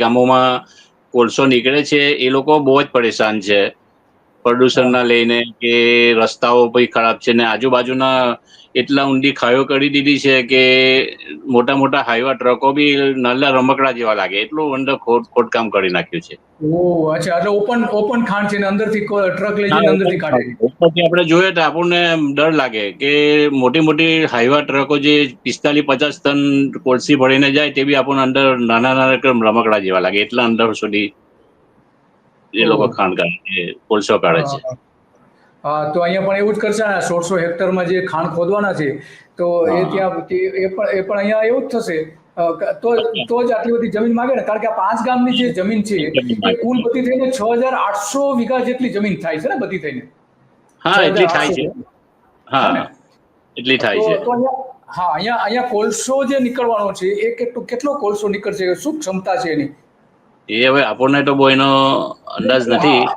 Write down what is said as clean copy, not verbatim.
ગામોમાં કોલસો નીકળે છે એ લોકો બહુ જ પરેશાન છે પ્રદૂષણના લઈને કે રસ્તાઓ ભાઈ ખરાબ છે ને આજુબાજુના એટલા ઊંડી ખાઈઓ કરી દીધી છે કે મોટા મોટા હાઈવા ટ્રકો બી નાના રમકડા જેવા લાગે એટલું અંદર ખોદકામ કરી નાખ્યું છે. ઓહ અચ્છા, એટલે ઓપન ખાણ છે ને અંદરથી ટ્રક લઈ જઈને અંદરથી કાઢે છે. ઉપરથી આપણે જોઈએ તો આપણને ડર લાગે કે મોટી મોટી હાઈવા ટ્રકો જે 45-50 ટન કોલસી ભરીને જાય તે બી આપણને અંદર નાના નાના રમકડા જેવા લાગે એટલા અંદર સુધી એ લોકો ખાણ કાઢે છે, કોલસો કાઢે છે. હા, તો અહીંયા પણ એવું જ કરશે ને 1600 હેક્ટરમાં જે ખાણ ખોદવાના છે તો એ ત્યાં એ પણ અહીંયા એવું જ થશે. તો જ આટલી બધી જમીન માંગે ને, કારણ કે આ 5 ગામની જે જમીન છે એ કુલ બધી થઈને 6800 વીઘા જેટલી જમીન થાય છે ને બધી થઈને. હા, એટલી થાય છે. હા, એટલી થાય છે. તો અહીંયા કોલસો જે નીકળવાનો છે એ કેટલો કોલસો નીકળશે, શું ક્ષમતા છે એની? એ હવે આપણને તો બહુ એનો અંદાજ નથી.